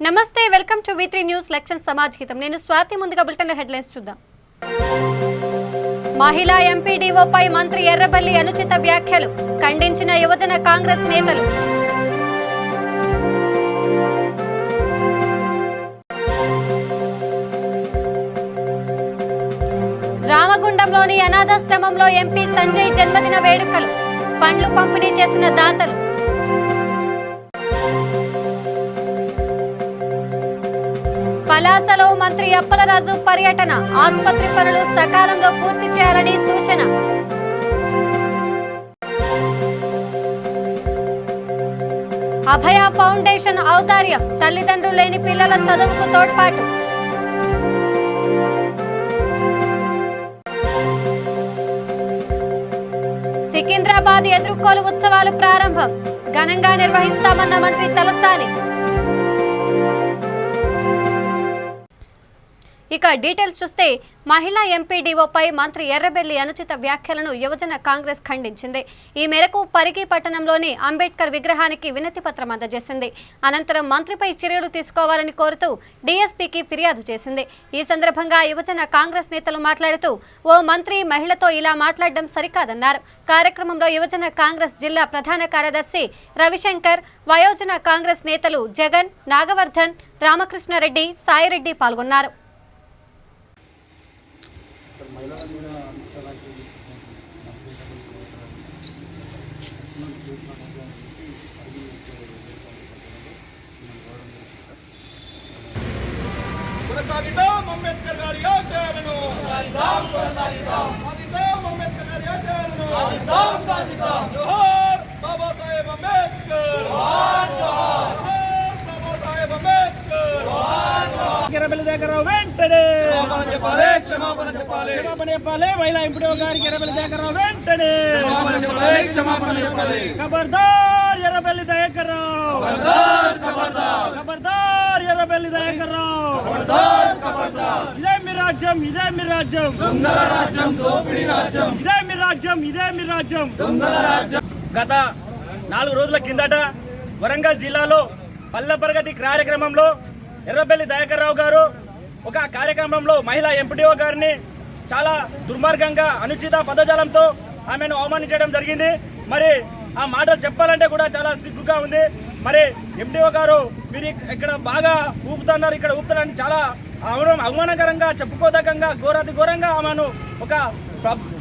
నమస్తే welcome to V3 news లక్ష్యం సమాజ్ హితం నేను స్వాతి ముందుగా బులెటిన్ హెడ్లైన్స్ చూద్దాం మహిళా ఎంపీడీఓపై మంత్రి ఎర్రబెల్లి అనుచిత వ్యాఖ్యలు ఖండించిన యువజన కాంగ్రెస్ నేతలు రామగుండంలోని అనాథాశ్రమంలో ఎంపీ సంజయ్ జన్మదిన వేడుకలు పండ్లు పంపిణీ చేసిన దాతలు పలాసలో మంత్రి అప్పలరాజు పర్యటన ఆసుపత్రి పనులు సకాలంలో పూర్తి చేయాలని సూచన అభయ ఫౌండేషన్ ఔదార్యం తల్లిదండ్రులు లేని పిల్లల చదువుకు తోడ్పాటు సికింద్రాబాద్ ఎదుర్కోలు ఉత్సవాలు ప్రారంభం ఘనంగా నిర్వహిస్తామన్న మంత్రి తలసాని ఇక డీటెయిల్స్ చూస్తే మహిళా ఎంపీడీఓపై మంత్రి ఎర్రబెల్లి అనుచిత వ్యాఖ్యలను యువజన కాంగ్రెస్ ఖండించింది. ఈ మేరకు పరిగి పట్టణంలోని అంబేద్కర్ విగ్రహానికి వినతి పత్రం అందజేసింది. అనంతరం మంత్రిపై చర్యలు తీసుకోవాలని కోరుతూ డీఎస్పీకి ఫిర్యాదు చేసింది. ఈ సందర్భంగా యువజన కాంగ్రెస్ నేతలు మాట్లాడుతూ ఓ మంత్రి మహిళతో ఇలా మాట్లాడడం సరికాదన్నారు. కార్యక్రమంలో యువజన కాంగ్రెస్ జిల్లా ప్రధాన కార్యదర్శి రవిశంకర్, వయోజన కాంగ్రెస్ నేతలు జగన్, నాగవర్ధన్, రామకృష్ణారెడ్డి, సాయిరెడ్డి పాల్గొన్నారు. కొనసాగిద్దాం అంబేద్కర్ గారి ఆశయాలను సాధిద్దాం అంబేద్కర్ గారి ఆశయాలను సాధిద్దాం జోహార్ బాబాసాహెబ్ అంబేద్కర్ జోహార్ బాబాసాహెబ్ అంబేద్కర్ జోహార్ ఎర్రబెల్లి దగ్గర వెంటనే క్షమాపణ చెప్పాలి మహిళా ఎంపీడీఓ గారికి ఎర్రబెల్లి దగ్గర వెంటనే క్షమాపణ చెప్పాలి ఖబర్దార్ ఎర్రబెల్లి దయాకర్ రావు ఖబర్దార్ ఎర్రబెల్లి దయాకర్ రావు ఇదే మీ రాజ్యం దొంగల రాజ్యం దోపిడీ రాజ్యం ఇదే మీ రాజ్యం దొంగల రాజ్యం. గత 4 రోజుల కిందట వరంగల్ జిల్లాలో పల్లె ప్రగతి కార్యక్రమంలో ఎర్రబెల్లి దయాకర్ రావు గారు ఒక కార్యక్రమంలో మహిళా ఎంపీడీఓ గారిని చాలా దుర్మార్గంగా అనుచిత పదజాలంతో ఆమెను అవమానించడం జరిగింది. మరి ఆ మాటలు చెప్పాలంటే కూడా చాలా సిగ్గుగా ఉంది. మరి ఎంపీడీఓ గారు మీరు ఇక్కడ బాగా ఊపుతున్నారు, ఇక్కడ ఊపుతారని చాలా అవమానకరంగా, చెప్పుకోదగ్గంగా, ఘోరాతి ఘోరంగా ఆమెను ఒక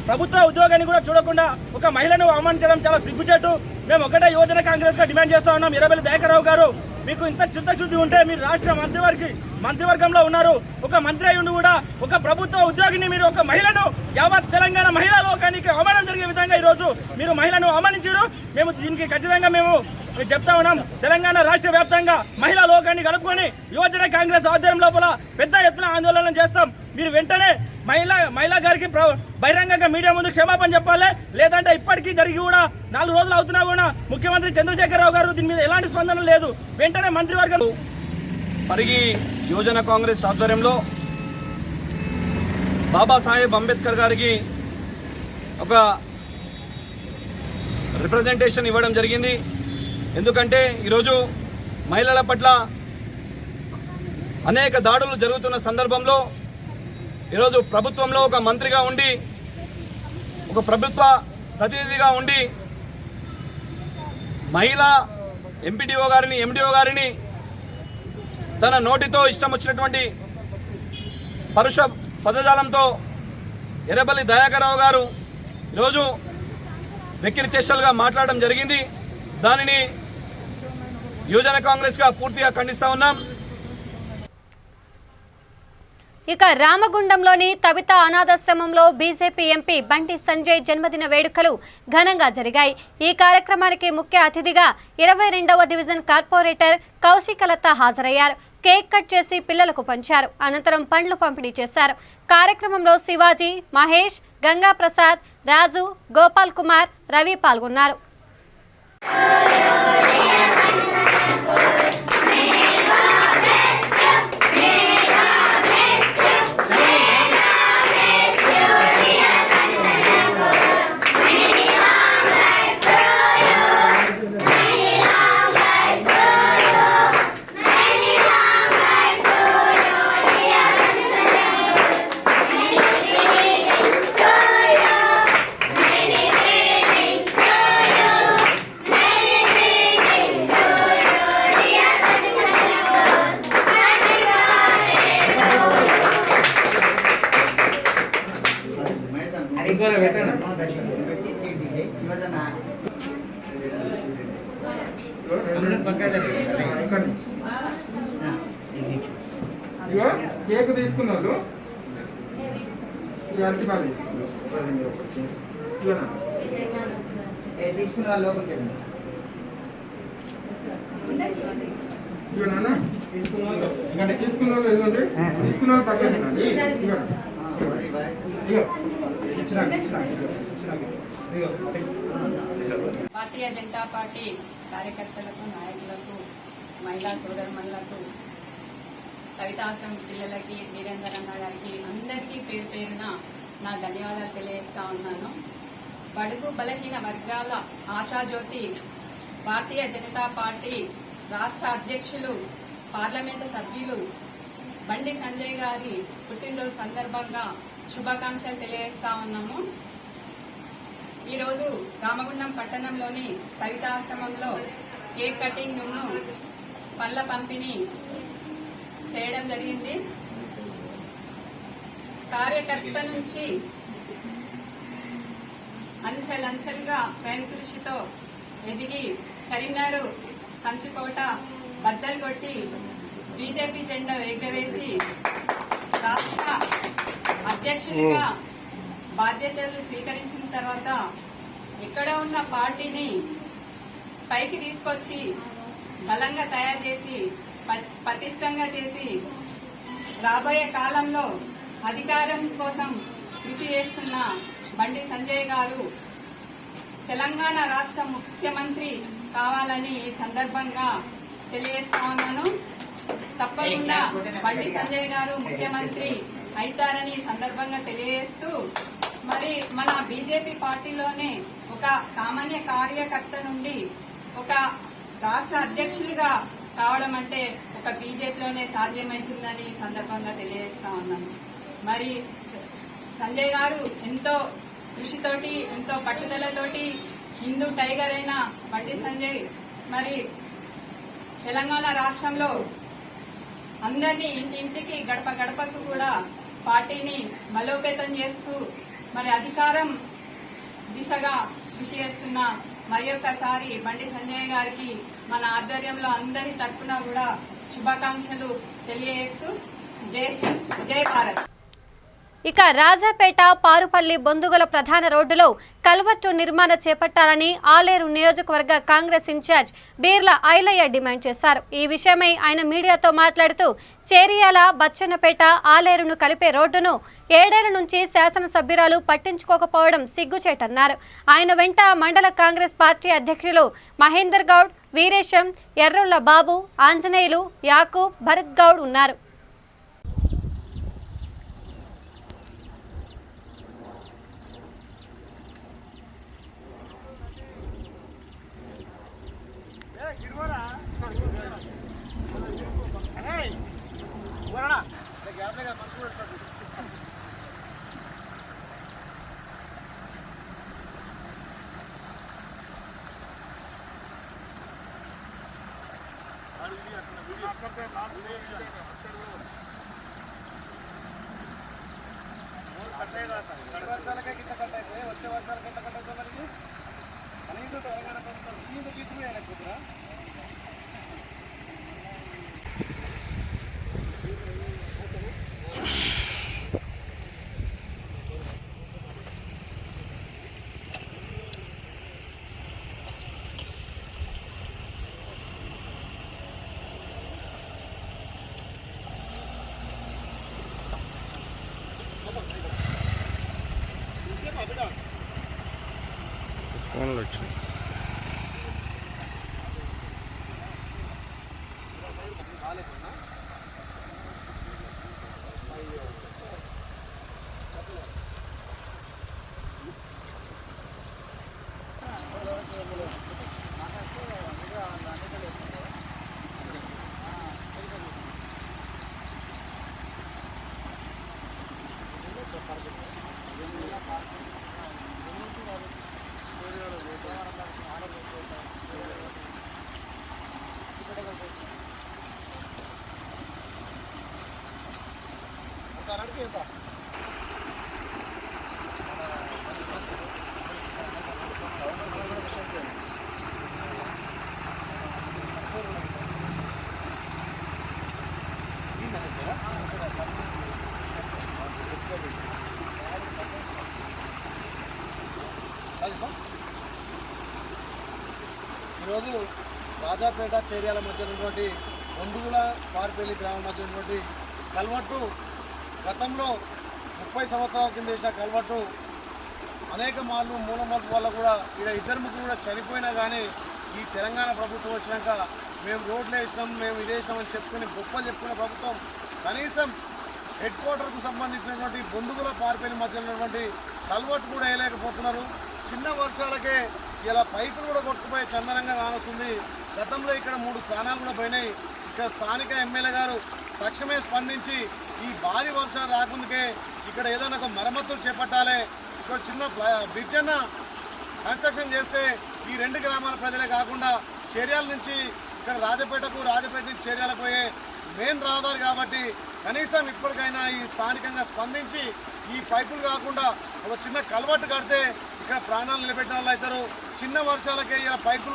ప్రభుత్వ ఉద్యోగాన్ని కూడా చూడకుండా ఒక మహిళను అవమానించడం చాలా సిగ్గుచేటు. మేము ఒకటే యువజన కాంగ్రెస్ గా డిమాండ్ చేస్తా ఉన్నాం. ఎర్రబెల్లి దయాకర్ రావు గారు, మీకు ఇంత చిత్తశుద్ధి ఉంటే మీరు రాష్ట్ర మంత్రివర్గంలో ఉన్నారు. ఒక మంత్రి అయ్యుండి కూడా ఒక ప్రభుత్వ ఉద్యోగిని మీరు ఒక మహిళను యావత్ తెలంగాణ మహిళా లోకానికి అవమానం జరిగే విధంగా ఈరోజు మీరు మహిళను అవమానించారు. మేము దీనికి ఖచ్చితంగా మేము చెప్తా ఉన్నాం. తెలంగాణ రాష్ట్ర వ్యాప్తంగా మహిళా లోకాన్ని కలుపుకొని యువజన కాంగ్రెస్ ఆధ్వర్యం లోపల పెద్ద ఎత్తున ఆందోళన చేస్తాం. మీరు వెంటనే మహిళా గారికి బహిరంగంగా మీడియా ముందు క్షమాపణ చెప్పాలి. లేదంటే ఇప్పటికీ జరిగి కూడా 4 రోజులు అవుతున్నా కూడా ముఖ్యమంత్రి చంద్రశేఖరరావు గారు దీని మీద ఎలాంటి స్పందన లేదు. వెంటనే మంత్రివర్గం పరిగి యువజన కాంగ్రెస్ ఆధ్వర్యంలో బాబాసాహెబ్ అంబేద్కర్ గారికి ఒక రిప్రజెంటేషన్ ఇవ్వడం జరిగింది. ఎందుకంటే ఈరోజు మహిళల పట్ల అనేక దాడులు జరుగుతున్న సందర్భంలో ఈరోజు ప్రభుత్వంలో ఒక మంత్రిగా ఉండి, ఒక ప్రభుత్వ ప్రతినిధిగా ఉండి మహిళా ఎంపీడీఓ గారిని, ఎండీఓ గారిని తన నోటితో ఇష్టం వచ్చినటువంటి పరుష పదజాలంతో ఎర్రబెల్లి దయాకర్ రావు గారు ఈరోజు వెక్కిరి చేష్టలుగా మాట్లాడడం జరిగింది. దానిని యువజన కాంగ్రెస్గా పూర్తిగా ఖండిస్తా ఉన్నాం. ఇక రామగుండంలోని తవిత అనాథాశ్రమంలో బీజేపీ ఎంపీ బండి సంజయ్ జన్మదిన వేడుకలు ఘనంగా జరిగాయి. ఈ కార్యక్రమానికి ముఖ్య అతిథిగా 22వ డివిజన్ కార్పొరేటర్ కౌశికలత హాజరయ్యారు. కేక్ కట్ చేసి పిల్లలకు పంచారు. అనంతరం పండ్లు పంపిణీ చేశారు. కార్యక్రమంలో శివాజీ, మహేష్, గంగా ప్రసాద్, రాజు, గోపాల్ కుమార్, రవి పాల్గొన్నారు. ఇగో కేక్ తీసుకున్నారు అరటిపాలు తీసుకున్న లోపలికి నాన్న తీసుకున్న వాళ్ళు ఏదండి తీసుకున్న వాళ్ళు పక్కన భారతీయ జనతా పార్టీ కార్యకర్తలకు నాయకులకు మహిళా సోదరుమణులకు కవితాశ్రమం పిల్లలకి వీరేందర్ అన్న గారికి అందరికీ పేరు పేరున నా ధన్యవాదాలు తెలియజేస్తా ఉన్నాను. బడుగు బలహీన వర్గాల ఆశాజ్యోతి భారతీయ జనతా పార్టీ రాష్ట్ర అధ్యక్షులు పార్లమెంటు సభ్యులు బండి సంజయ్ గారి పుట్టినరోజు సందర్భంగా శుభాకాంక్షలు తెలియజేస్తా ఉన్నాము. ఈరోజు రామగుండం పట్టణంలోని కవితాశ్రమంలో కేక్ కటింగ్ ను పళ్ళ పంపిణీ చేయడం జరిగింది. కార్యకర్త నుంచి అంచెలంచెలుగా స్వయం కృషితో ఎదిగి కరీంనగర్ కంచుకోట బద్దలు కొట్టి బీజేపీ జెండా ఎగురవేసి రాష్ట్ర అధ్యక్షుడిగా బాధ్యతలు స్వీకరించిన తర్వాత ఇక్కడ ఉన్న పార్టీని పైకి తీసుకొచ్చి బలంగా తయారు చేసి పటిష్టంగా చేసి రాబోయే కాలంలో అధికారం కోసం కృషి చేస్తున్న బండి సంజయ్ గారు తెలంగాణ రాష్ట్ర ముఖ్యమంత్రి కావాలని ఈ సందర్భంగా తెలియజేస్తా ఉన్నాను. తప్పకుండా బండి సంజయ్ గారు ముఖ్యమంత్రి అవుతారని సందర్భంగా తెలియజేస్తూ మరి మన బీజేపీ పార్టీలోనే ఒక సామాన్య కార్యకర్త నుండి ఒక రాష్ట్ర అధ్యక్షులుగా కావడం అంటే ఒక బీజేపీలోనే సాధ్యమవుతుందని సందర్భంగా తెలియజేస్తా ఉన్నాను. మరి సంజయ్ గారు ఎంతో కృషితోటి ఎంతో పట్టుదలతోటి హిందూ టైగర్ అయిన బండి సంజయ్ మరి తెలంగాణ రాష్ట్రంలో అందరినీ ఇంటింటికి గడప గడపకు కూడా పార్టీని బలోపేతం చేస్తూ మరి అధికారం దిశగా కృషి చేస్తున్న మరి ఒక్కసారి బండి సంజయ్ గారికి మన ఆధ్వర్యంలో అందరి తరఫున కూడా శుభాకాంక్షలు తెలియజేస్తూ జై హింద్, జై భారత్. ఇక రాజాపేట పారుపల్లి బొందుగల ప్రధాన రోడ్డులో కల్వర్టు నిర్మాణ చేపట్టాలని ఆలేరు నియోజకవర్గ కాంగ్రెస్ ఇన్ఛార్జ్ బీర్ల ఐలయ్య డిమాండ్ చేశారు. ఈ విషయమై ఆయన మీడియాతో మాట్లాడుతూ చేరియాల బచ్చన్నపేట ఆలేరును కలిపే రోడ్డును 7 ఏళ్ల నుంచి శాసనసభ్యురాలు పట్టించుకోకపోవడం సిగ్గుచేటన్నారు. ఆయన వెంట మండల కాంగ్రెస్ పార్టీ అధ్యక్షులు మహేందర్ గౌడ్, వీరేశం, ఎర్రుళ్ల బాబు, ఆంజనేయులు, యాకూబ్, భరత్ గౌడ్ ఉన్నారు. వచ్చే వర్షాలకి ఎంత కట్టవుతుంది మనకి కనీసం తెలంగాణ ప్రభుత్వం ఈ గీతులు అయినట్టురా ఫోన్లు వచ్చింది. ఈరోజు రాజాపేట చేర్యాల మధ్య ఉన్నటువంటి బొందుగుల పార్పల్లి గ్రామం మధ్య ఉన్నటువంటి కల్వర్టు గతంలో 30 సంవత్సరాల కింద వేసిన కల్వర్టు అనేక మార్లు మూలమర్పు వల్ల కూడా ఇక్కడ 2 కూడా చనిపోయినా కానీ ఈ తెలంగాణ ప్రభుత్వం వచ్చినాక మేము రోడ్లు వేసినాం, మేము ఇది వేసినామని చెప్పుకుని గొప్పలు చెప్పుకునే ప్రభుత్వం కనీసం హెడ్ క్వార్టర్కు సంబంధించినటువంటి బొందుగుల పార్పల్లి మధ్య ఉన్నటువంటి కల్వర్టు కూడా వేయలేకపోతున్నారు. చిన్న వర్షాలకే ఇలా పైపులు కూడా కొట్టుకుపోయి చందనంగా కానొస్తుంది. గతంలో ఇక్కడ 3 ప్రాణాలు కూడా పోయినాయి. ఇక్కడ స్థానిక ఎమ్మెల్యే గారు తక్షణమే స్పందించి ఈ భారీ వర్షాలు రాకుందుకే ఇక్కడ ఏదైనా ఒక మరమ్మతులు చేపట్టాలి, ఇక్కడ చిన్న బ్రిడ్జ్ అన్న కన్స్ట్రక్షన్ చేస్తే ఈ 2 గ్రామాల ప్రజలే కాకుండా చేర్యాల నుంచి ఇక్కడ రాజపేట నుంచి చేర్యాలకు పోయే మెయిన్ రహదారి కాబట్టి కనీసం ఇప్పటికైనా ఈ స్థానికంగా స్పందించి ఈ పైపులు కాకుండా ఒక చిన్న కల్వర్టు కడితే ఇక్కడ ప్రాణాలు నిలబెట్టిన వాళ్ళు అవుతారు. చిన్న వర్షాలకే ఇలా పైపులు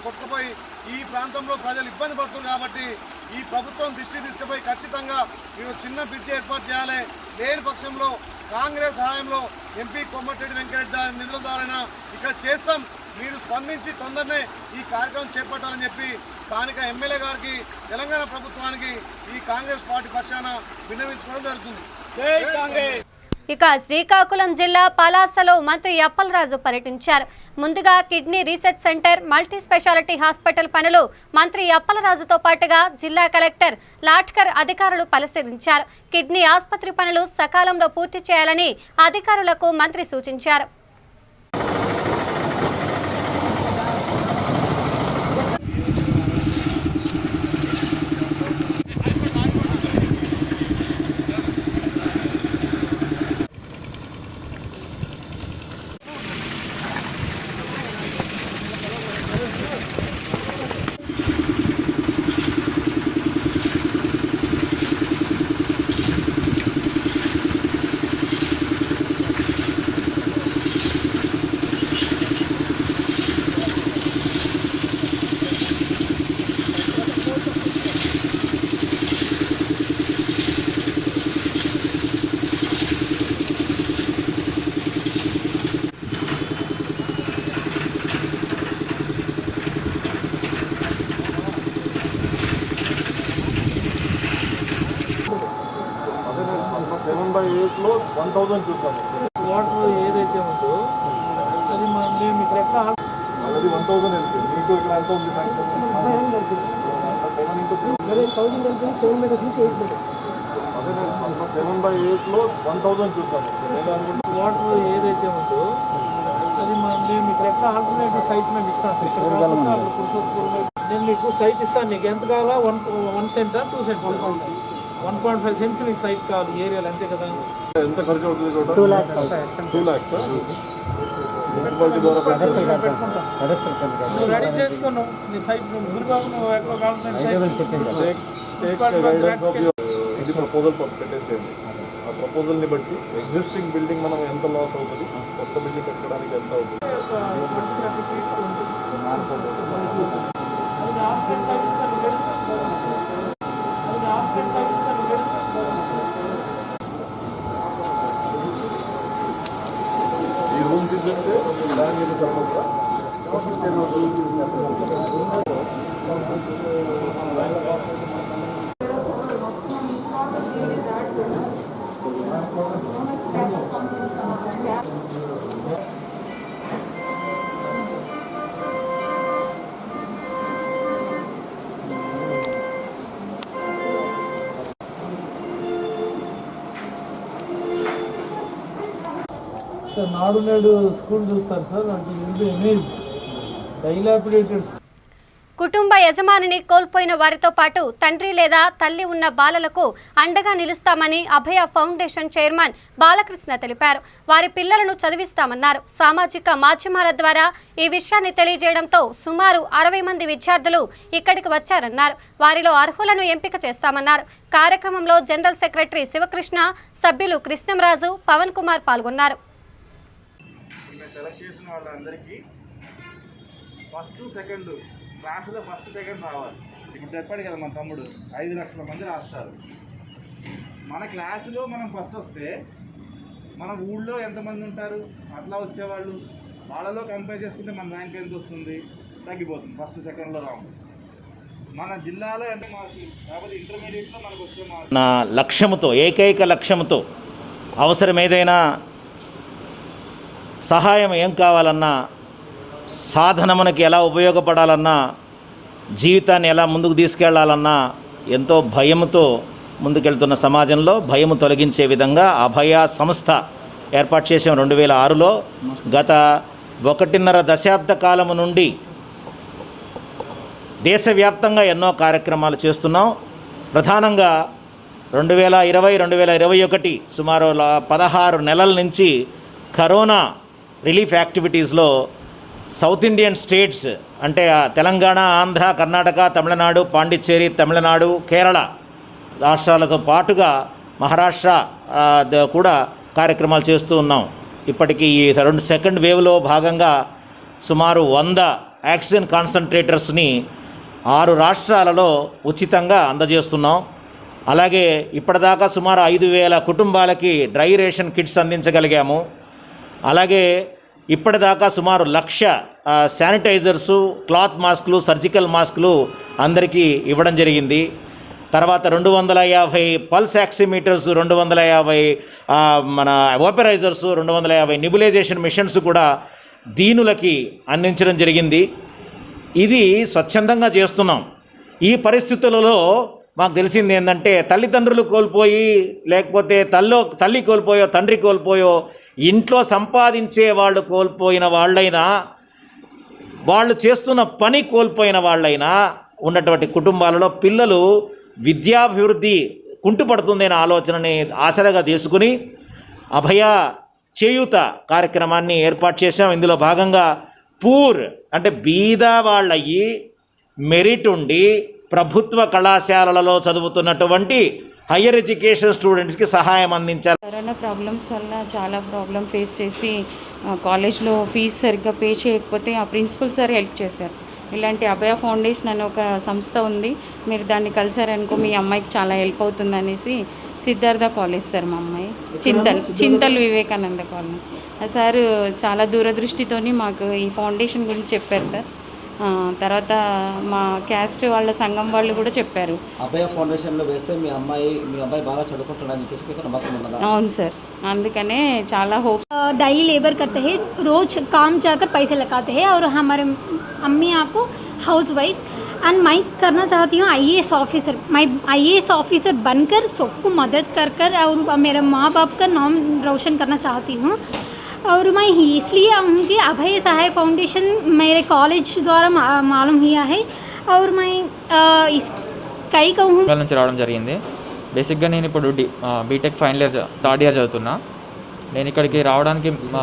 కొట్టుకుపోయి ఈ ప్రాంతంలో ప్రజలు ఇబ్బంది పడుతున్నారు కాబట్టి ఈ ప్రభుత్వం దృష్టి తీసుకుపోయి ఖచ్చితంగా మీరు చిన్న బ్రిడ్జ్ ఏర్పాటు చేయాలి. లేని పక్షంలో కాంగ్రెస్ హయాంలో ఎంపీ కొమ్మటిరెడ్డి వెంకటరెడ్డి నిధుల ద్వారా ఇక్కడ చేస్తాం, మీరు స్పందించి తొందరనే ఈ కార్యక్రమం చేపట్టాలని చెప్పి స్థానిక ఎమ్మెల్యే గారికి తెలంగాణ ప్రభుత్వానికి ఈ కాంగ్రెస్ పార్టీ పక్షాన విన్నవించుకోవడం జరుగుతుంది. ఇక శ్రీకాకుళం జిల్లా పలాసలో మంత్రి అప్పలరాజు పర్యటించారు. ముందుగా kidney research centre, multi speciality hospital పనులు మంత్రి అప్పలరాజుతో పాటుగా జిల్లా కలెక్టర్ లాట్కర్ అధికారులు పరిశీలించారు. కిడ్నీ ఆసుపత్రి పనులు సకాలంలో పూర్తి చేయాలని అధికారులకు మంత్రి సూచించారు. లో 1000 చూసాము. వాటర్ ఏదైతే ఉందో అది మేము ఇక్కడ ఎక్కడ అది 1000 వెళ్తుంది. మీకు ఇక్కడ ఎంత ఉంది సాంక్షన్? 7/8 లో 1000 చూసాము. వాటర్ ఏదైతే ఉందో అది మేము ఇక్కడ ఎక్కడ ఆల్టర్నేటివ్ సైట్ మేము ఇస్తాను. నేను మీకు సైట్ ఇస్తాను. నీకు ఎంత కావాలా? 1 సెంటా 2 సెంట్స్? 1.5 సెంట్స్ నీకు సైట్ కావాలి ఏరియాలో, అంతే కదా? ఎంత ఖర్చు అవుతుంది? 2 lakhs. 2 lakhs మున్సిపాలిటీ ద్వారా రెడీ చేసుకున్నావు నీ సైట్. గురిబాబు నువ్వు ఎక్కడ కావాలంటే ఇది ప్రపోజల్ పెట్టేసేయండి. ఆ ప్రపోజల్ని బట్టి ఎగ్జిస్టింగ్ బిల్డింగ్ మనం ఎంత లాస్ అవుతుంది, కొత్త బిల్డింగ్ పెట్టడానికి ఎంత అవుతుంది. ఈ రూమ్ తీసుకుంటే దాని మీద చెప్పొచ్చా? నాడు నేడు స్కూల్ చూస్తారు సార్, అంటే డైలాపిడేటెడ్. కుటుంబ యజమానిని కోల్పోయిన వారితో పాటు తండ్రి లేదా తల్లి ఉన్న బాలలకు అండగా నిలుస్తామని అభయ ఫౌండేషన్ చైర్మన్ బాలకృష్ణ తెలిపారు. వారి పిల్లలను చదివిస్తామన్నారు. సామాజిక మాధ్యమాల ద్వారా ఈ విషయాన్ని తెలియజేయడంతో సుమారు 60 మంది విద్యార్థులు ఇక్కడికి వచ్చారన్నారు. వారిలో అర్హులను ఎంపిక చేస్తామన్నారు. కార్యక్రమంలో జనరల్ సెక్రటరీ శివకృష్ణ, సభ్యులు కృష్ణంరాజు, పవన్ కుమార్ పాల్గొన్నారు. సెలెక్ట్ చేసిన వాళ్ళందరికీ ఫస్ట్ సెకండ్ క్లాసులో ఫస్ట్ సెకండ్ రావాలి. ఇప్పుడు చెప్పాడు కదా మన తమ్ముడు 5 లక్షల మంది రాస్తారు. మన క్లాసులో మనం ఫస్ట్ వస్తే మన ఊళ్ళో ఎంతమంది ఉంటారు అట్లా వచ్చేవాళ్ళు, వాళ్ళలో కంపేర్ చేసుకుంటే మన ర్యాంక్ ఎంత వస్తుంది, తగ్గిపోతుంది ఫస్ట్ సెకండ్లో రావు. మన జిల్లాలో ఎంత మార్కులు కాబట్టి ఇంటర్మీడియట్లో మనకు వచ్చే మార్కులు నా లక్ష్యముతో, ఏకైక లక్ష్యముతో అవసరం ఏదైనా సహాయం ఏం కావాలన్నా, సాధన మనకి ఎలా ఉపయోగపడాలన్నా, జీవితాన్ని ఎలా ముందుకు తీసుకెళ్లాలన్నా ఎంతో భయంతో ముందుకెళ్తున్న సమాజంలో భయము తొలగించే విధంగా అభయ సంస్థ ఏర్పాటు చేసాం 2006లో. గత 1.5 దశాబ్ద కాలము నుండి దేశవ్యాప్తంగా ఎన్నో కార్యక్రమాలు చేస్తున్నాం. ప్రధానంగా 2020-2021 సుమారు 16 నెలల నుంచి కరోనా రిలీఫ్ యాక్టివిటీస్లో సౌత్ ఇండియన్ స్టేట్స్ అంటే తెలంగాణ, ఆంధ్ర, కర్ణాటక, తమిళనాడు, పాండిచ్చేరి, తమిళనాడు, కేరళ రాష్ట్రాలతో పాటుగా మహారాష్ట్ర కూడా కార్యక్రమాలు చేస్తూ ఉన్నాం. ఇప్పటికీ ఈ సెకండ్ వేవ్లో భాగంగా సుమారు 100 ఆక్సిజన్ కాన్సన్ట్రేటర్స్ని 6 రాష్ట్రాలలో ఉచితంగా అందజేస్తున్నాం. అలాగే ఇప్పటిదాకా సుమారు 5,000 కుటుంబాలకి డ్రై రేషన్ కిట్స్ అందించగలిగాము. అలాగే ఇప్పటిదాకా సుమారు 1,00,000 శానిటైజర్సు, క్లాత్ మాస్కులు, సర్జికల్ మాస్కులు అందరికీ ఇవ్వడం జరిగింది. తర్వాత 250 పల్స్ ఆక్సిమీటర్స్, 250 మన ఓపెరైజర్స్, 250 నిబులైజేషన్ మిషన్స్ కూడా దీనులకి అందించడం జరిగింది. ఇది స్వచ్ఛందంగా చేస్తున్నాం. ఈ పరిస్థితులలో మాకు తెలిసింది ఏంటంటే తల్లిదండ్రులు కోల్పోయి, లేకపోతే తల్లి కోల్పోయో, తండ్రి కోల్పోయో, ఇంట్లో సంపాదించే వాళ్ళు కోల్పోయిన వాళ్ళైనా, వాళ్ళు చేస్తున్న పని కోల్పోయిన వాళ్ళైనా ఉన్నటువంటి కుటుంబాలలో పిల్లలు విద్యాభివృద్ధి కుంటుపడుతుందనే ఆలోచనని ఆసరాగా తీసుకుని అభయ చేయూత కార్యక్రమాన్ని ఏర్పాటు చేశాం. ఇందులో భాగంగా పూర్ అంటే బీద వాళ్ళయ్యి మెరిట్ ఉండి ప్రభుత్వ కళాశాలలలో చదువుతున్నటువంటి హయ్యర్ ఎడ్యుకేషన్ స్టూడెంట్స్కి సహాయం అందించాలి. కరోనా ప్రాబ్లమ్స్ వల్ల చాలా ప్రాబ్లం ఫేస్ చేసి కాలేజ్లో ఫీజు సరిగ్గా పే చేయకపోతే ఆ ప్రిన్సిపల్ సార్ హెల్ప్ చేశారు. ఇలాంటి అభయ ఫౌండేషన్ అనే ఒక సంస్థ ఉంది, మీరు దాన్ని కలిసారనుకో మీ అమ్మాయికి చాలా హెల్ప్ అవుతుంది అనేసి సిద్ధార్థ కాలేజ్ సార్ మా అమ్మాయి చింతల్ వివేకానంద కాలనీ. సార్ చాలా దూరదృష్టితోని మాకు ఈ ఫౌండేషన్ గురించి చెప్పారు సార్. తర్వాత మా క్యాస్ట్ వాళ్ళ సంఘం వాళ్ళు కూడా చెప్పారు అభయ ఫౌండేషన్లో వేస్తే మీ అబ్బాయి బాగా చదువుకుంటాడని చెప్పేసి నమ్మకం ఉన్నదా? అవును సార్, అందుకనే చాలా होप डेली लेबर करते हैं, रोज काम जाकर पैसे लगाते हैं और हमारे अम्मी आपको हाउस वाइफ एंड मैं करना चाहती हूँ IAS ऑफिसर. मैं IAS ऑफिसर बनकर सबको मदद कर कर और मेरे माँ बाप का नाम रोशन करना चाहती हूँ. और मैं इसलिए हूँ कि अभय सहाय फाउंडेशन मेरे कॉलेज द्वारा मालूम हुआ है और मैं इस कई कहूँ నుంచి రావడం జరిగింది. బేసిక్గా నేను ఇప్పుడు BTech final year third year చదువుతున్నా. నేను ఇక్కడికి రావడానికి మా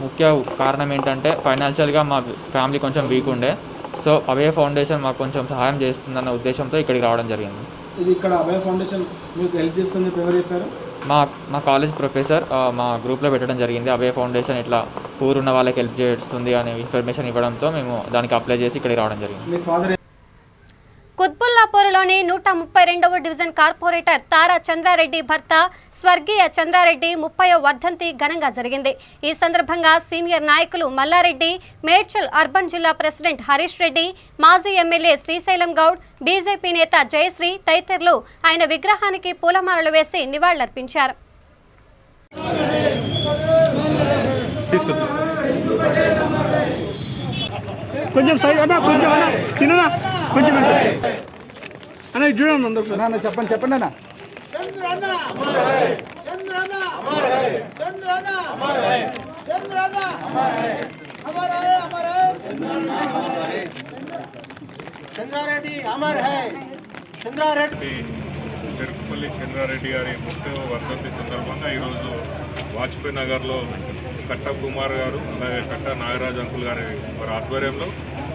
ముఖ్య కారణం ఏంటంటే ఫైనాన్షియల్గా మా ఫ్యామిలీ కొంచెం వీక్ ఉండే, సో అభయ ఫౌండేషన్ మాకు కొంచెం సహాయం చేస్తుందన్న ఉద్దేశంతో ఇక్కడికి రావడం జరిగింది. ఇది ఇక్కడ అభయ ఫౌండేషన్ మీకు హెల్ప్ చేస్తుంది ఎవరు చెప్పారు? మా కాలేజ్ ప్రొఫెసర్ మా గ్రూప్లో పెట్టడం జరిగింది. అభయ ఫౌండేషన్ ఇట్లా పూర్ ఉన్న వాళ్ళకి హెల్ప్ చేస్తుంది అనే ఇన్ఫర్మేషన్ ఇవ్వడంతో మేము దానికి అప్లై చేసి ఇక్కడికి రావడం జరిగింది. మీ ఫాదర్ కుత్బుల్లాపూర్లోని 132వ డివిజన్ కార్పొరేటర్ తారా చంద్రారెడ్డి భర్త స్వర్గీయ చంద్రారెడ్డి 30వ వర్ధంతి ఘనంగా జరిగింది. ఈ సందర్భంగా సీనియర్ నాయకులు మల్లారెడ్డి, మేడ్చల్ అర్బన్ జిల్లా ప్రెసిడెంట్ హరీష్ రెడ్డి, మాజీ ఎమ్మెల్యే శ్రీశైలం గౌడ్, బీజేపీ నేత జయశ్రీ తదితరులు ఆయన విగ్రహానికి పూలమాలలు వేసి నివాళులర్పించారు. కొంచెం సైడ్ అన్న, కొంచెం అన్న, సినిమా కొంచెం అన్న చూడండి అందరూ అన్న, చెప్పండి అన్న. చెరుకుపల్లి చంద్రారెడ్డి గారి 30వ వర్ధంతి సందర్భంగా ఈరోజు వాజ్పేయి నగర్లో కట్ట కుమార్ గారు, అలాగే కట్ట నాగరాజు అంకుల్ గారి వారి ఆధ్వర్యంలో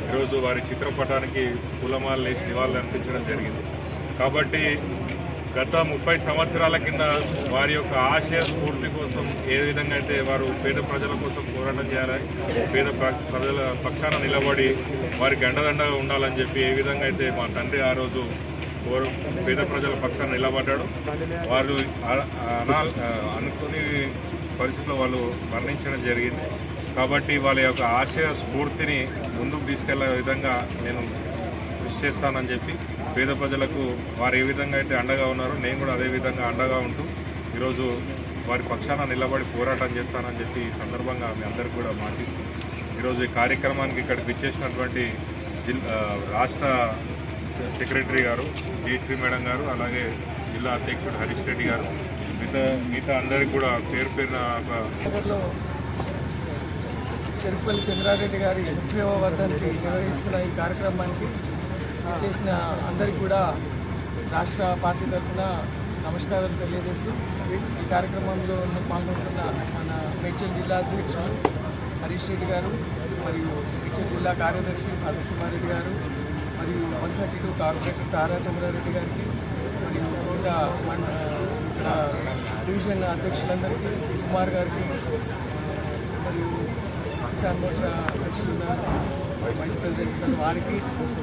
ఈరోజు వారి చిత్రపటానికి పూలమాలలు వేసి నివాళులు అర్పించడం జరిగింది. కాబట్టి గత 30 సంవత్సరాల కింద వారి యొక్క ఆశయ స్ఫూర్తి కోసం ఏ విధంగా అయితే వారు పేద ప్రజల కోసం పోరాటం చేయాలి, పేద ప్రజల పక్షాన నిలబడి వారికి అండదండగా ఉండాలని చెప్పి ఏ విధంగా అయితే మా తండ్రి ఆ రోజు పేద ప్రజల పక్షాన నిలబడ్డాడు. వారు అనుకుని పరిస్థితుల్లో వాళ్ళు మరణించడం జరిగింది. కాబట్టి వాళ్ళ యొక్క ఆశయ స్ఫూర్తిని ముందుకు తీసుకెళ్లే విధంగా నేను కృషి చేస్తానని చెప్పి పేద ప్రజలకు వారు ఏ విధంగా అయితే అండగా ఉన్నారో నేను కూడా అదే విధంగా అండగా ఉంటూ ఈరోజు వారి పక్షాన నిలబడి పోరాటం చేస్తానని చెప్పి ఈ సందర్భంగా మీ అందరికీ కూడా మాటిస్తూ ఈరోజు ఈ కార్యక్రమానికి ఇక్కడికి విచ్చేసినటువంటి రాష్ట్ర సెక్రటరీ గారు జయశ్రీ మేడం గారు, అలాగే జిల్లా అధ్యక్షుడు హరీష్ రెడ్డి గారు, మిగతా అందరికీ కూడా పేరు పేరున చెరుపల్లి చంద్రారెడ్డి గారి 30వ వర్ధంతి నిర్వహిస్తున్న ఈ కార్యక్రమానికి చేసిన అందరికీ కూడా రాష్ట్ర పార్టీ తరఫున నమస్కారాలు తెలియజేస్తూ ఈ కార్యక్రమంలో పాల్గొంటున్న మన మేడ్చల్ జిల్లా అధ్యక్షులు హరీష్ రెడ్డి గారు, మరియు మేడ్చల్ జిల్లా కార్యదర్శి నరసింహారెడ్డి గారు, మరియు 132 కార్పొరేటర్ తారా చంద్రారెడ్డి గారికి, మరియు ఇంకా ఇక్కడ డివిజన్ అధ్యక్షులందరికీ, కుమార్ గారికి, మరియు కిసాన్ మోర్చా అధ్యక్షులు వైస్ ప్రెసిడెంట్ ఉన్నారు వారికి,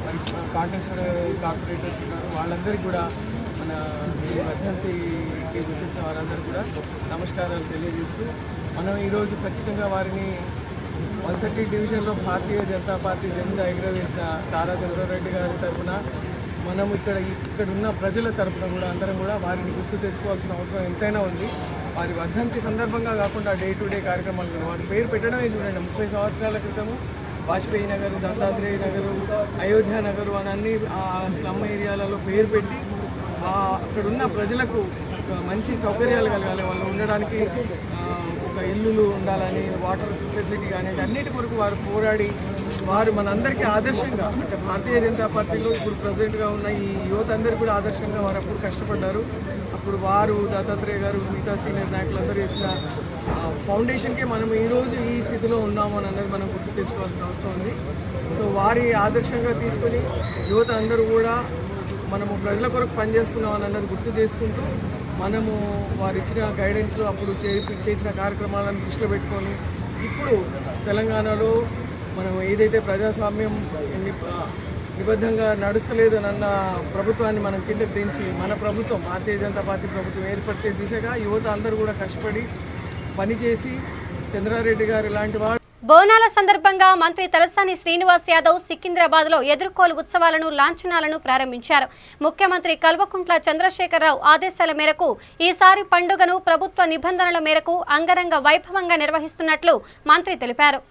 మరి కాంగ్రెస్ కార్పొరేటర్స్ ఉన్నారు వాళ్ళందరికీ కూడా మన వర్ధంతికి వచ్చేసిన వారందరూ కూడా నమస్కారాలు తెలియజేస్తూ మనం ఈరోజు ఖచ్చితంగా వారిని 130 డివిజన్లో భారతీయ జనతా పార్టీ జెండా ఎగురవేసిన తారా చంద్రారెడ్డి గారి తరఫున మనం ఇక్కడున్న ప్రజల తరఫున కూడా అందరం కూడా వారిని గుర్తు తెచ్చుకోవాల్సిన అవసరం ఎంతైనా ఉంది. వారి వర్ధంతి సందర్భంగా కాకుండా డే టు డే కార్యక్రమాలు కూడా వారి పేరు పెట్టడమే చూడండి. 30 సంవత్సరాల క్రితము వాజ్పేయి నగర్, దత్తాత్రేయ నగరు, అయోధ్య నగరు అని అన్ని స్లమ్ ఏరియాలలో పేరు పెట్టి అక్కడున్న ప్రజలకు మంచి సౌకర్యాలు కలగాలి, వాళ్ళు ఉండడానికి ఒక ఇల్లులు ఉండాలని, వాటర్ ఫెసిలిటీ కానీ అన్నిటి కొరకు వారు పోరాడి వారు మనందరికీ ఆదర్శంగా, అంటే భారతీయ జనతా పార్టీలో ఇప్పుడు ప్రెసిడెంట్గా ఉన్న ఈ యువత అందరికీ కూడా ఆదర్శంగా వారు అప్పుడు కష్టపడ్డారు. అప్పుడు వారు దత్తాత్రేయ గారు మిగతా సీనియర్ నాయకులందరూ చేసిన ఫౌండేషన్కే మనం ఈరోజు ఈ స్థితిలో ఉన్నాము అని అన్నది మనం గుర్తు తెచ్చుకోవాల్సిన అవసరం ఉంది. సో వారి ఆదర్శంగా తీసుకొని యువత అందరూ కూడా మనము ప్రజల కొరకు పనిచేస్తున్నాం అని అన్నది గుర్తు చేసుకుంటూ మనము వారు ఇచ్చిన గైడెన్స్లో అప్పుడు చేసిన కార్యక్రమాలను దృష్టిలో పెట్టుకొని ఇప్పుడు తెలంగాణలో మనం ఏదైతే ప్రజాస్వామ్యం నిబద్ధంగా నడుస్తలేదని అన్న ప్రభుత్వాన్ని మనం కిందకు దించి మన ప్రభుత్వం భారతీయ జనతా పార్టీ ప్రభుత్వం ఏర్పరిచే దిశగా యువత అందరూ కూడా కష్టపడి పనిచేసి చంద్రారెడ్డి గారు ఇలాంటి వారు. బోనాల సందర్భంగా మంత్రి తలసాని శ్రీనివాస్ యాదవ్ సికింద్రాబాద్లో ఎదుర్కోలు ఉత్సవాలను లాంఛనాలను ప్రారంభించారు. ముఖ్యమంత్రి కల్వకుంట్ల చంద్రశేఖరరావు ఆదేశాల మేరకు ఈసారి పండుగను ప్రభుత్వ నిబంధనల మేరకు అంగరంగ వైభవంగా నిర్వహిస్తున్నట్లు మంత్రి తెలిపారు.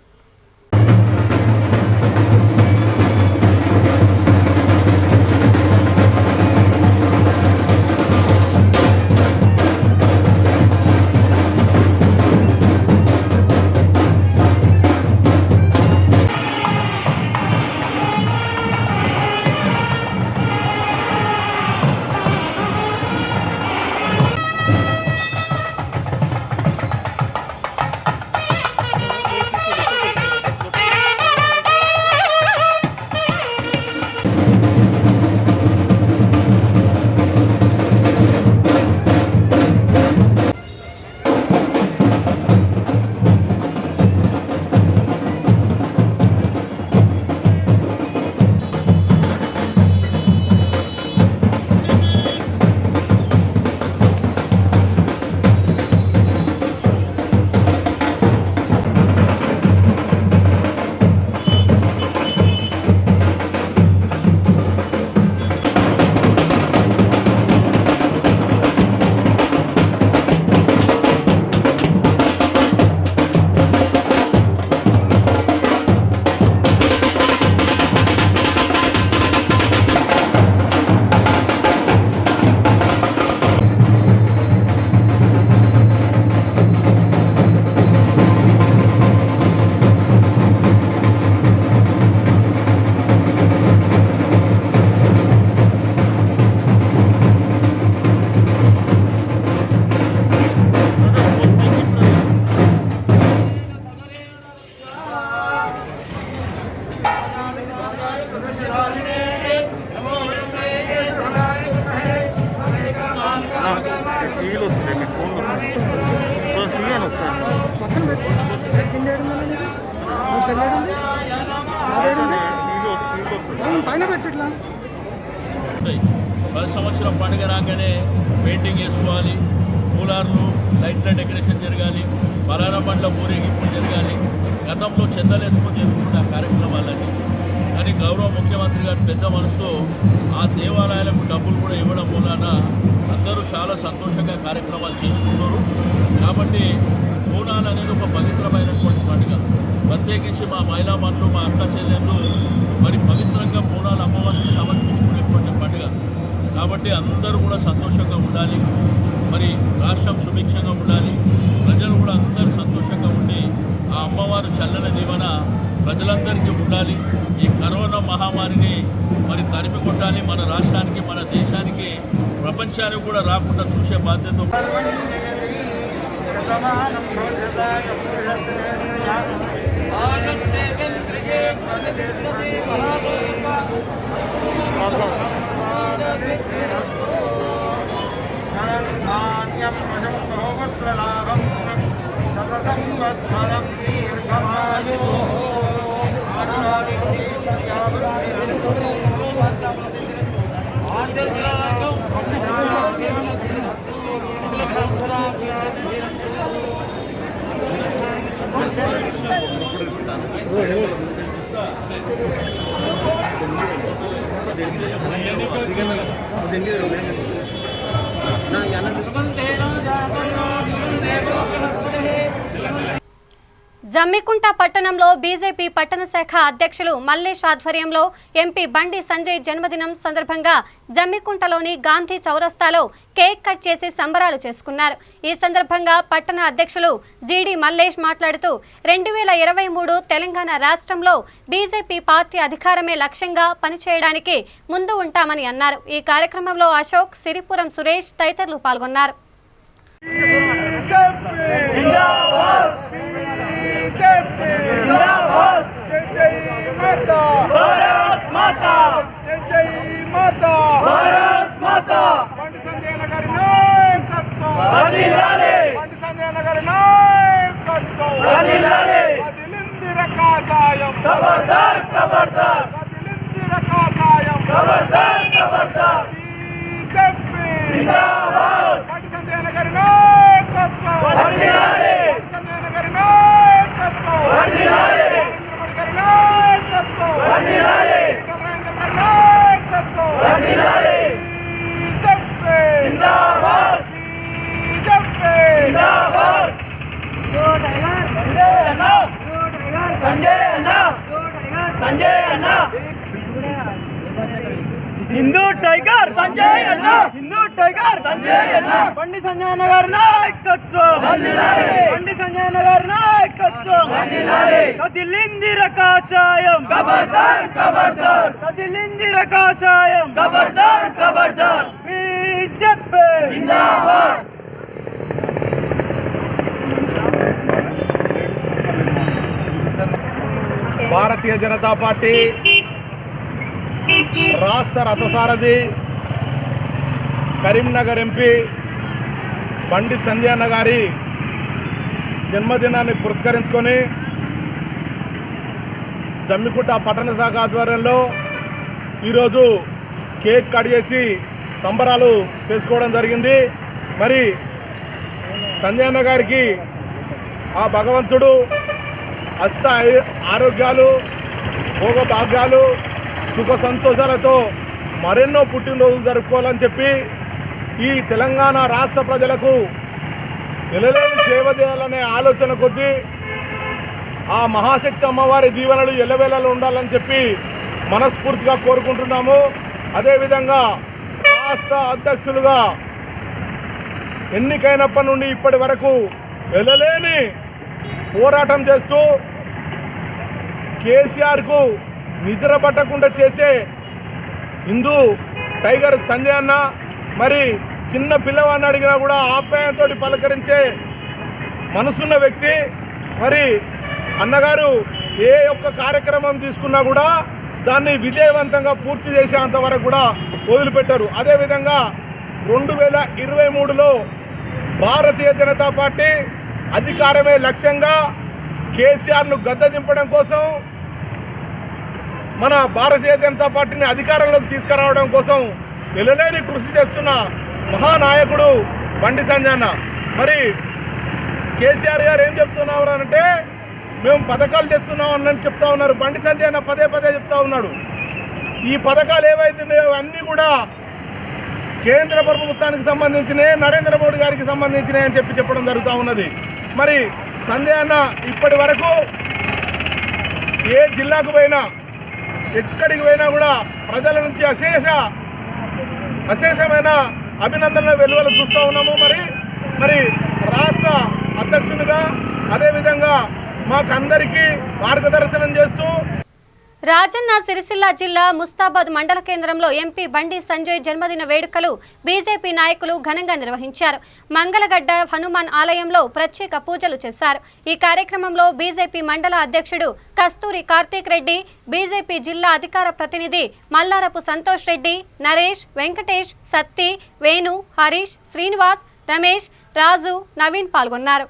పైన పెట్టట్లా సంవత్సరం పండుగ రాగానే పెయింటింగ్ వేసుకోవాలి, కూలర్లు, లైట్ల డెకరేషన్ జరగాలి, బలానా బండ్ల ఊరేగింపులు జరగాలి. గతంలో చందాలు వేసుకొని జరుగుతున్న కార్యక్రమాలన్నీ. కానీ గౌరవ ముఖ్యమంత్రి గారు పెద్ద మనసుతో ఆ దేవాలయాలకు డబ్బులు కూడా ఇవ్వడం వలన అందరూ చాలా సంతోషంగా కార్యక్రమాలు చేసుకుంటారు. కాబట్టి బోనాలు అనేది ఒక పవిత్రమైనటువంటి పండుగ. ప్రత్యేకించి మా మహిళా మనులు, మా అక్క చెల్లెళ్ళు మరి పవిత్రంగా బోనాలు అమ్మవారికి సమర్పించుకునేటువంటి పండుగ. కాబట్టి అందరూ కూడా సంతోషంగా ఉండాలి, మరి రాష్ట్రం సుభిక్షంగా ఉండాలి, ప్రజలు కూడా అందరూ సంతోషంగా ఉండి ఆ అమ్మవారు చల్లని దీవెన ప్రజలందరికీ ఉండాలి. ఈ కరోనా మహమ్మారిని మరి తరిమి కొట్టాలి. మన రాష్ట్రానికి, మన దేశానికి, ప్రపంచానికి కూడా రాకుండా చూసే బాధ్యత. జమ్మికుంట పట్టణంలో బీజేపీ పట్టణ శాఖ అధ్యక్షులు మల్లేష్ ఆధ్వర్యంలో ఎంపీ బండి సంజయ్ జన్మదినం సందర్భంగా జమ్మికుంటలోని గాంధీ చౌరస్తాలో కేక్ కట్ చేసి సంబరాలు చేసుకున్నారు. ఈ సందర్భంగా పట్టణ అధ్యక్షులు జీడి మల్లేష్ మాట్లాడుతూ 2023 తెలంగాణ రాష్ట్రంలో బీజేపీ పార్టీ అధికారమే లక్ష్యంగా పనిచేయడానికి ముందు ఉంటామని అన్నారు. ఈ కార్యక్రమంలో అశోక్, సిరిపురం సురేష్ తదితరులు పాల్గొన్నారు. हिंदू टाइगर संजय अन्ना, हिंदू टाइगर संजय अन्ना, बंडी संजय नगर नायकत्व, बंडी संजय नगर नायकत्व, कदिलिंदिर काषायम खबरदार खबरदार, कदिलिंदिर काषायम खबरदार खबरदार, बीजेपी जिंदाबाद. భారతీయ జనతా పార్టీ రాష్ట్ర రథసారథి కరీంనగర్ ఎంపీ బండి సంజయ్ అన్న గారి జన్మదినాన్ని పురస్కరించుకొని జమ్మికుంట పట్టణ శాఖ ఆధ్వర్యంలో ఈరోజు కేక్ కట్ చేసి సంబరాలు చేసుకోవడం జరిగింది. మరి సంజయ్ అన్న గారికి ఆ భగవంతుడు అష్ట ఆరోగ్యాలు, భోగ భాగ్యాలు, సుఖ సంతోషాలతో మరెన్నో పుట్టినరోజులు జరుపుకోవాలని చెప్పి ఈ తెలంగాణ రాష్ట్ర ప్రజలకు ఎల్లలేని సేవ చేయాలనే ఆలోచన కొద్దీ ఆ మహాశక్తి అమ్మవారి దీవెనలు ఎల్లవేళలో ఉండాలని చెప్పి మనస్ఫూర్తిగా కోరుకుంటున్నాము. అదేవిధంగా రాష్ట్ర అధ్యక్షులుగా ఎన్నికైనప్పటి నుండి ఇప్పటి వరకు ఎల్లలేని పోరాటం చేస్తూ కేసీఆర్కు నిద్ర పట్టకుండా చేసే హిందూ టైగర్ సంజయ్ అన్న, మరి చిన్న పిల్లవాడిని అడిగినా కూడా ఆప్యాయంతో పలకరించే మనసున్న వ్యక్తి. మరి అన్నగారు ఏ ఒక్క కార్యక్రమం తీసుకున్నా కూడా దాన్ని విజయవంతంగా పూర్తి చేసేంత వరకు కూడా వదిలిపెట్టారు. అదేవిధంగా 2023లో భారతీయ జనతా పార్టీ అధికారమే లక్ష్యంగా కేసీఆర్ను గద్దె దింపడం కోసం, మన భారతీయ జనతా పార్టీని అధికారంలోకి తీసుకురావడం కోసం ఎనలేని కృషి చేస్తున్న మహానాయకుడు బండి సంజయ్ అన్న. మరి కేసీఆర్ గారు ఏం చెప్తున్నారు అంటే మేము పథకాలు తెస్తున్నాం అని చెప్తా ఉన్నారు. బండి సంజయ్ అన్న పదే పదే చెప్తా ఉన్నాడు. ఈ పథకాలు ఏవైతున్నాయో అన్నీ కూడా కేంద్ర ప్రభుత్వానికి సంబంధించినవి, నరేంద్ర మోడీ గారికి సంబంధించినవి అని చెప్పడం జరుగుతూ ఉన్నది. మరి సంజయ్ అన్న ఇప్పటి వరకు ఏ జిల్లాకు పోయినా, ఎక్కడికి పోయినా కూడా ప్రజల నుంచి అశేషమైన అభినందనల వెలువలు చూస్తూ ఉన్నాము. మరి రాష్ట్ర అధ్యక్షునిగా అదేవిధంగా మాకందరికీ మార్గదర్శనం చేస్తూ రాజన్న సిరిసిల్ల జిల్లా ముస్తాబాద్ మండల కేంద్రంలో ఎంపీ బండి సంజయ్ జన్మదిన వేడుకలు బీజేపీ నాయకులు ఘనంగా నిర్వహించారు. మంగళగడ్డ హనుమాన్ ఆలయంలో ప్రత్యేక పూజలు చేశారు. ఈ కార్యక్రమంలో బీజేపీ మండల అధ్యక్షుడు కస్తూరి కార్తీక్ రెడ్డి, బీజేపీ జిల్లా అధికార ప్రతినిధి మల్లారపు సంతోష్ రెడ్డి, నరేష్, వెంకటేష్, సత్తి, వేణు, హరీష్, శ్రీనివాస్, రమేష్, రాజు, నవీన్ పాల్గొన్నారు.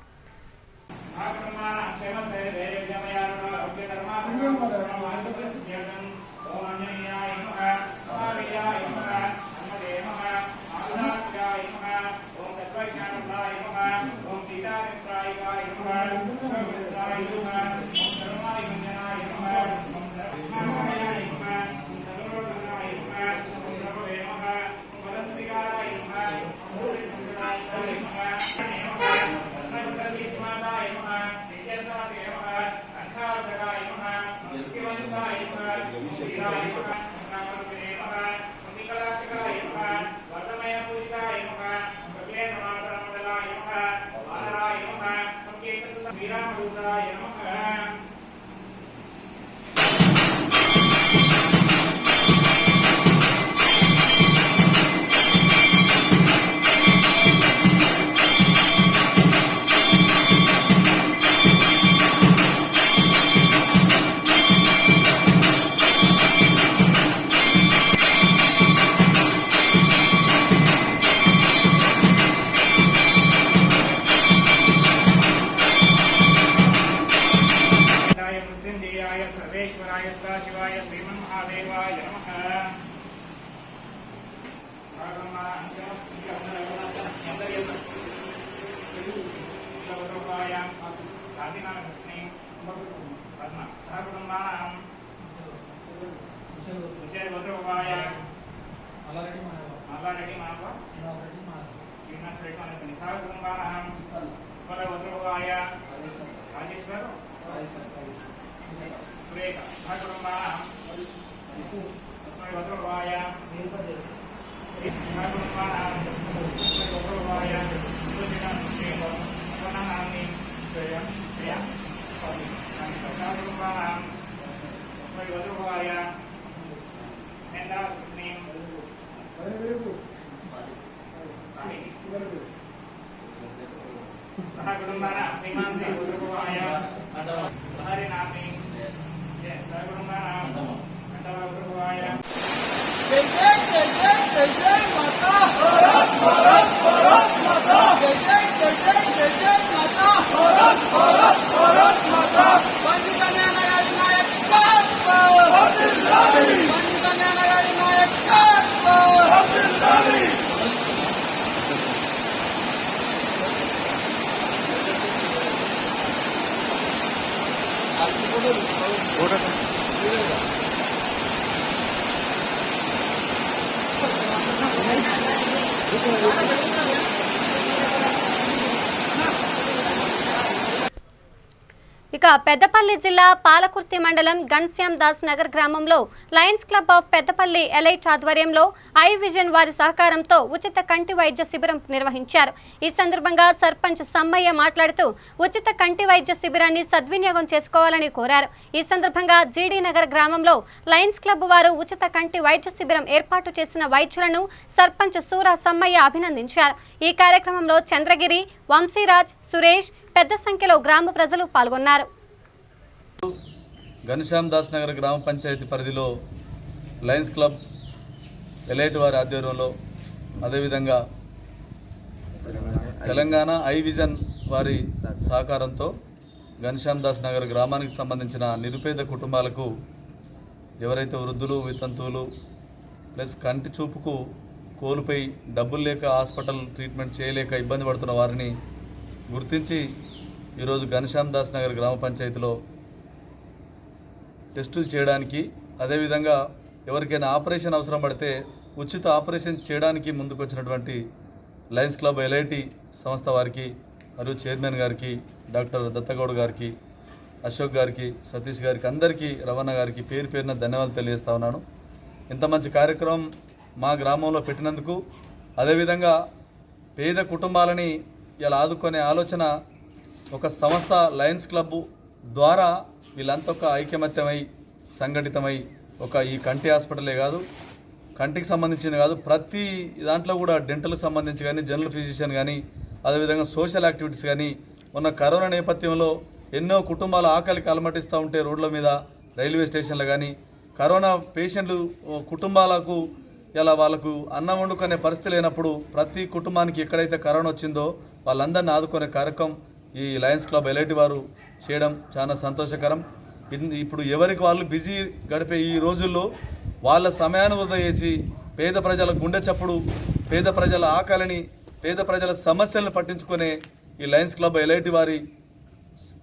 ఇక పెద్దపల్లి జిల్లా పాలకుర్తి మండలం ఘన్శ్యామ్ దాస్ నగర్ గ్రామంలో Lions club of Peddapalli elite ఆధ్వర్యంలో ఐ విజన్ వారి సహకారంతో ఉచిత కంటి వైద్య శిబిరం నిర్వహించారు. ఈ సందర్భంగా సర్పంచ్ సమ్మయ్య మాట్లాడుతూ ఉచిత కంటి వైద్య శిబిరాన్ని సద్వినియోగం చేసుకోవాలని కోరారు. ఈ సందర్భంగా జీడీ నగర్ గ్రామంలో లయన్స్ క్లబ్ వారు ఉచిత కంటి వైద్య శిబిరం ఏర్పాటు చేసిన వైద్యులను సర్పంచ్ సూరా సమ్మయ్య అభినందించారు. ఈ కార్యక్రమంలో చంద్రగిరి, వంశీరాజ్, సురేష్ పెద్ద సంఖ్యలో గ్రామ ప్రజలు పాల్గొన్నారు. ఘనశ్యామ్ దాస్ నగర్ గ్రామ పంచాయతీ పరిధిలో లయన్స్ క్లబ్ ఎలైట్ వారి ఆధ్వర్యంలో, అదేవిధంగా తెలంగాణ ఐ విజన్ వారి సహకారంతో ఘనశ్యామ్ దాస్ నగర్ గ్రామానికి సంబంధించిన నిరుపేద కుటుంబాలకు ఎవరైతే వృద్ధులు, వితంతువులు ప్లస్ కంటి చూపుకు కోల్పోయి డబ్బులు లేక హాస్పిటల్ ట్రీట్మెంట్ చేయలేక ఇబ్బంది పడుతున్న వారిని గుర్తించి ఈరోజు ఘనశ్యామ్ దాస్ నగర్ గ్రామ పంచాయతీలో టెస్టులు చేయడానికి, అదేవిధంగా ఎవరికైనా ఆపరేషన్ అవసరం పడితే ఉచిత ఆపరేషన్ చేయడానికి ముందుకొచ్చినటువంటి లయన్స్ క్లబ్ ఎల్ఐటి సంస్థ వారికి మరియు చైర్మన్ గారికి, డాక్టర్ దత్తగౌడ్ గారికి, అశోక్ గారికి, సతీష్ గారికి, అందరికీ, రవణ గారికి పేరు పేరున ధన్యవాదాలు తెలియజేస్తా ఉన్నాను. ఇంత మంచి కార్యక్రమం మా గ్రామంలో పెట్టినందుకు, అదేవిధంగా పేద కుటుంబాలని ఇలా ఆదుకునే ఆలోచన ఒక సంస్థ లయన్స్ క్లబ్ ద్వారా వీళ్ళంతా ఒక ఐకమత్యమై సంఘటితమై ఈ కంటి హాస్పిటలే కాదు, కంటికి సంబంధించింది కాదు, ప్రతి దాంట్లో కూడా డెంటల్కి సంబంధించి కానీ, జనరల్ ఫిజిషియన్ కానీ, అదేవిధంగా సోషల్ యాక్టివిటీస్ కానీ, మొన్న కరోనా నేపథ్యంలో ఎన్నో కుటుంబాలు ఆకలికి అలమటిస్తూ ఉంటే రోడ్ల మీద, రైల్వే స్టేషన్లు కానీ, కరోనా పేషెంట్లు కుటుంబాలకు ఇలా వాళ్ళకు అన్నం వండుకునే పరిస్థితి లేనప్పుడు ప్రతి కుటుంబానికి ఎక్కడైతే కరోనా వచ్చిందో వాళ్ళందరినీ ఆదుకునే కార్యక్రమం ఈ లయన్స్ క్లబ్ ఎల్ఐటి వారు చేయడం చాలా సంతోషకరం. ఇప్పుడు ఎవరికి వాళ్ళు బిజీ గడిపే ఈ రోజుల్లో వాళ్ళ సమయాన్ని వృధా చేసి పేద ప్రజల గుండె చప్పుడు, పేద ప్రజల ఆకలిని, పేద ప్రజల సమస్యలను పట్టించుకునే ఈ లయన్స్ క్లబ్ ఎల్ఐటి వారి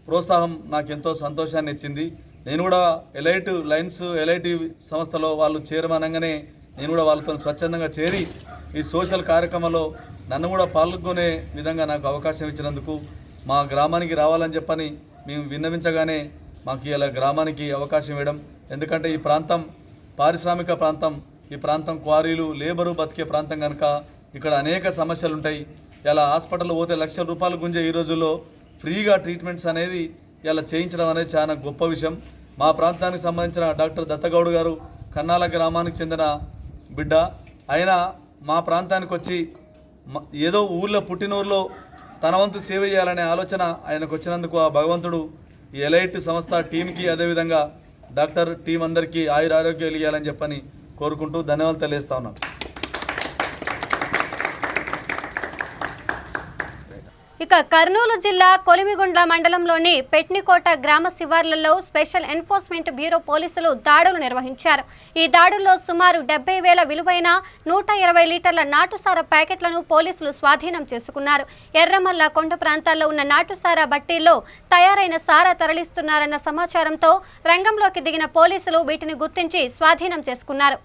ప్రోత్సాహం నాకు ఎంతో సంతోషాన్ని ఇచ్చింది. నేను కూడా లయన్స్ ఎల్ఐటి సంస్థలో వాళ్ళు చేరమనగానే నేను కూడా వాళ్ళతో స్వచ్ఛందంగా చేరి ఈ సోషల్ కార్యక్రమంలో నన్ను కూడా పాల్గొనే విధంగా నాకు అవకాశం ఇచ్చినందుకు, మా గ్రామానికి రావాలని చెప్పని మేము విన్నవించగానే మాకు ఇలా గ్రామానికి అవకాశం ఇవ్వడం. ఎందుకంటే ఈ ప్రాంతం పారిశ్రామిక ప్రాంతం, ఈ ప్రాంతం క్వారీలు, లేబరు బతికే ప్రాంతం కనుక ఇక్కడ అనేక సమస్యలు ఉంటాయి. ఇలా హాస్పిటల్లో పోతే లక్షల రూపాయలు గుంజే ఈ రోజుల్లో ఫ్రీగా ట్రీట్మెంట్స్ అనేది ఇలా చేయించడం అనేది చాలా గొప్ప విషయం. మా ప్రాంతానికి సంబంధించిన డాక్టర్ దత్తగౌడ్ గారు కన్నాల గ్రామానికి చెందిన బిడ్డ, ఆయన మా ప్రాంతానికి వచ్చి ఏదో ఊళ్ళో పుట్టిన ఊళ్ళో తన వంతు సేవ చేయాలనే ఆలోచన ఆయనకు వచ్చినందుకు ఆ భగవంతుడు ఈ ఎలైట్ సంస్థ టీంకి, అదేవిధంగా డాక్టర్ టీం అందరికీ ఆయురారోగ్యాలు ఇవ్వాలని చెప్పని కోరుకుంటూ ధన్యవాదాలు తెలియజేస్తా ఉన్నాను. ఇక కర్నూలు జిల్లా కొలిమిగుండ్ల మండలంలోని పెట్నికోట గ్రామ శివార్లలో స్పెషల్ ఎన్ఫోర్స్మెంట్ బ్యూరో పోలీసులు దాడులు నిర్వహించారు. ఈ దాడుల్లో సుమారు 70,000 విలువైన 120 లీటర్ల నాటుసారా ప్యాకెట్లను పోలీసులు స్వాధీనం చేసుకున్నారు. ఎర్రమల్ల కొండ ప్రాంతాల్లో ఉన్న నాటుసారా బట్టీల్లో తయారైన సారా తరలిస్తున్నారన్న సమాచారంతో రంగంలోకి దిగిన పోలీసులు వీటిని గుర్తించి స్వాధీనం చేసుకున్నారు.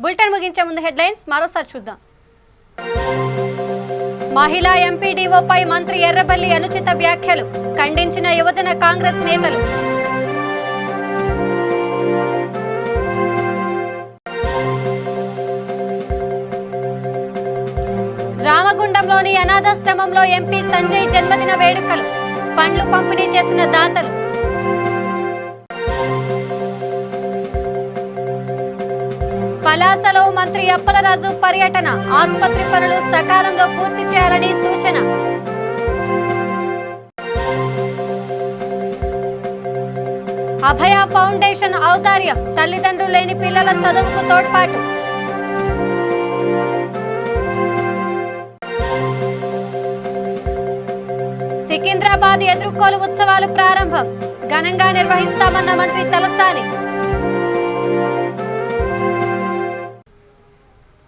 బులెటిన్ ముగించే ముందు హెడ్లైన్స్ మరోసారి చూద్దాం. మహిళా ఎంపీడీఓపై మంత్రి ఎర్రబెల్లి అనుచిత వ్యాఖ్యలు ఖండించిన యువజన కాంగ్రెస్ నేతలు. రామగుండంలోని అనాథాశ్రమంలో ఎంపీ సంజయ్ జన్మదిన వేడుకలు, పండ్లు పంపిణీ చేసిన దాతలు. పలాసలో మంత్రి అప్పలరాజు పర్యటన, ఆసుపత్రి పనులు సకాలంలో పూర్తి చేయాలని సూచన. అభయ ఫౌండేషన్ ఔదార్యం, తల్లిదండ్రులు లేని పిల్లల చదువుకు తోడ్పాటు. సికింద్రాబాద్ ఎదుర్కోలు ఉత్సవాలు ప్రారంభం, ఘనంగా నిర్వహిస్తామన్న మంత్రి తలసాని.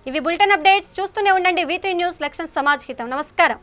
ఇవి బులెటిన్ అప్డేట్స్. చూస్తూనే ఉండండి V3 న్యూస్. లక్ష్యం సమాజ్ హితం. నమస్కారం.